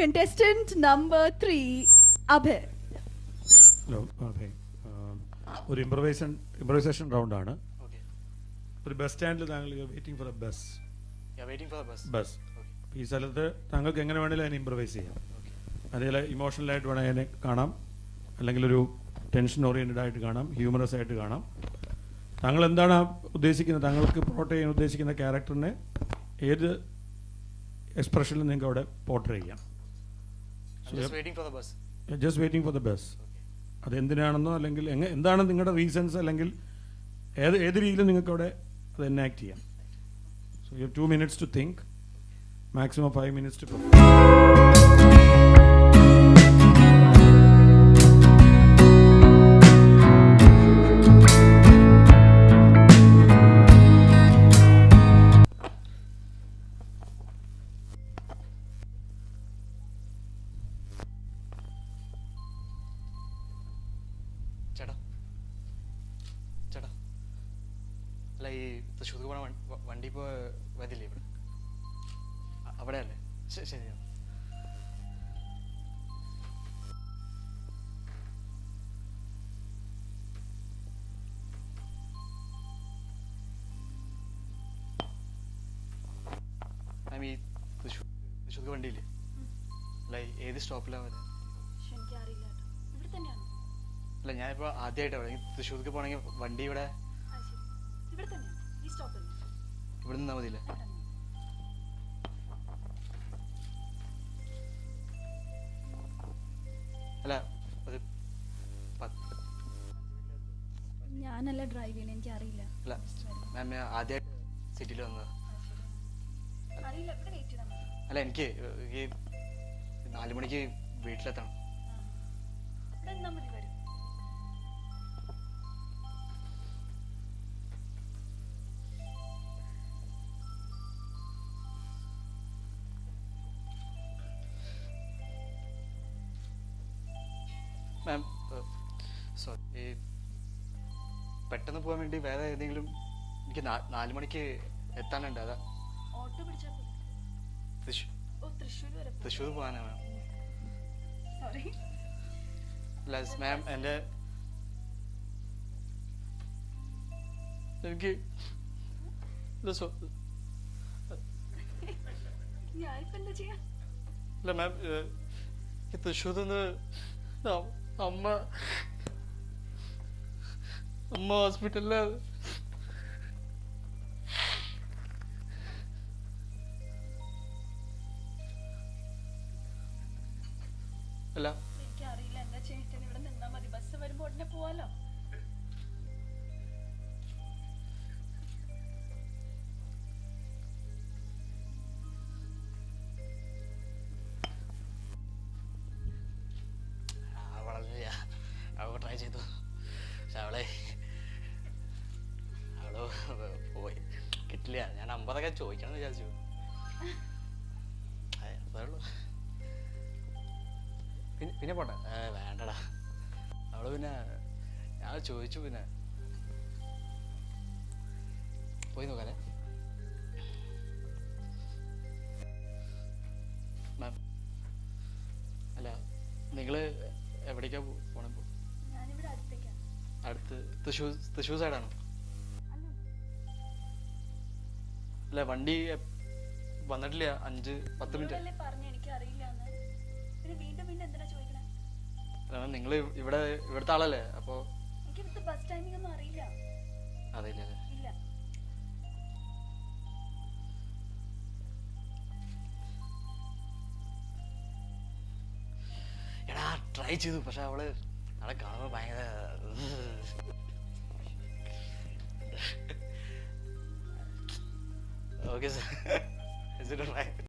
Contestant number 3, Abhay. Hello അതെ ഒരു improvisation റൗണ്ടാണ്. Okay. ഒരു ബസ് സ്റ്റാൻഡിൽ താങ്കൾ waiting for A bus. Yeah, waiting for the bus. Bus Okay. ഈ സ്ഥലത്ത് താങ്കൾക്ക് എങ്ങനെ വേണമെങ്കിലും അതിനെ ഇംപ്രവൈസ് ചെയ്യാം. Okay. അതിൽ ഇമോഷണലായിട്ട് വേണമെങ്കിൽ അതിനെ കാണാം, അല്ലെങ്കിൽ ഒരു ടെൻഷൻ ഓറിയൻറ്റഡ് ആയിട്ട് കാണാം, ഹ്യൂമറസ് ആയിട്ട് കാണാം. താങ്കൾ എന്താണ് ഉദ്ദേശിക്കുന്നത്, താങ്കൾക്ക് പോർട്രേ ചെയ്യാൻ ഉദ്ദേശിക്കുന്ന ക്യാരക്ടറിനെ ഏത് എക്സ്പ്രഷനിൽ നിങ്ങൾക്ക് അവിടെ പോർട്രേ ചെയ്യാം. I'm just waiting for the bus. Just waiting for the bus. Okay. അതെന്തിനാണെന്നോ അല്ലെങ്കിൽ എന്താണ് നിങ്ങളുടെ റീസൺസ്, അല്ലെങ്കിൽ ഏത് രീതിയിൽ നിങ്ങൾക്ക് അവിടെ അത് എനാക്ട് ചെയ്യാം. So you 2 minutes to think, maximum 5 minutes to perform. ചേട്ടാ ചേട്ടാ അല്ല ഈ തൃശ്ശൂർക്ക് പോണ വണ്ടി ഇപ്പോൾ വരില്ലേ ഇവിടെ അവിടെ അല്ലേ? ശരി. മാം ഈ തൃശ്ശൂർക്ക് വണ്ടിയില്ലേ? അല്ല ഏത് സ്റ്റോപ്പിലാണ് വരുന്നത്? എനിക്കറിയില്ല, ഇവിടെ തന്നെയാണ്. അല്ല ഞാനിപ്പോൾ ആദ്യമായിട്ടാണ് തൃശ്ശൂർക്ക് പോകണമെങ്കിൽ വണ്ടി ഇവിടെ ഇവിടെ തന്നെയാണ്, ഈ സ്റ്റോപ്പിൽ. ഇവിടെ നിന്നാൽ മതിയില്ലേ? അല്ല ഒരു ഞാനല്ല ഡ്രൈവ് ചെയ്യണേ, എനിക്കറിയില്ല. അല്ല മാം ഞാൻ ആദ്യമായിട്ട് സിറ്റിയിൽ വന്നത്. അറിയില്ല, ഇവിടെ വെയിറ്റ് ചെയ്താൽ മതി. അല്ല എനിക്ക് ഈ 4 മണിക്ക് വീട്ടിലെത്തണം. ഇവിടെ നിന്നാൽ മതി, വരും. മാം സോറി, ഈ പെട്ടെന്ന് പോകാൻ വേണ്ടി വേറെ ഏതെങ്കിലും എനിക്ക് 4 മണിക്ക് എത്താനുണ്ട്. അതാ ഓട്ടോ പിടിച്ചാൽ മതി. തൃശ്ശൂർ വരെ. തൃശ്ശൂർ പോകാനാണ് മാം. സോറി. അല്ല മാം എൻ്റെ എനിക്ക് ഞാനിപ്പോ എന്താ ചെയ്യാ? അല്ല മാം ഈ തൃശ്ശൂരിൽ നിന്ന് അമ്മ ഹോസ്പിറ്റലില് അല്ല എനിക്കറിയില്ല എന്താ ചെയ്തിട്ട്. ഇവിടെ നിന്നാ മതി, ബസ് വരുമ്പോ ഉടനെ പോവാലോ. അവൾ ട്രൈ ചെയ്തു, പക്ഷെ അവള് പോയി കിട്ടില്ല. ഞാൻ 50 ചോദിക്കണം വിചാരിച്ചു. അതേ ഉള്ളൂ. പിന്നെ പോട്ടെ. വേണ്ടടാ, അവള് പിന്നെ ഞാൻ ചോദിച്ചു, പിന്നെ പോയി നോക്കാനേ. മാം അല്ല നിങ്ങള് എവിടേക്കാ പോണേ? ഞാനിവിടെ അടുത്തേക്കാണ്. അടുത്ത് തൃശ്ശൂർ സൈഡാണോ? അല്ല വണ്ടി വന്നിട്ടില്ല, 5-10 മിനിറ്റ്. പറഞ്ഞു എനിക്കറിയില്ല. പിന്നെ വീണ്ടും എന്തിനാ ചോദിക്കണേ? നിങ്ങൾ ഇവിടുത്തെ ആളല്ലേ, അപ്പോ എനിക്ക് ഇവിടുത്തെ ബസ് ടൈമിംഗ് ഒന്നും അറിയില്ല. അറിയില്ല. ഇല്ല. എടാ ട്രൈ ചെയ്തു, പക്ഷെ അവളെ കാണുമ്പോൾ ഭയങ്കര ഓക്കെ സാർ.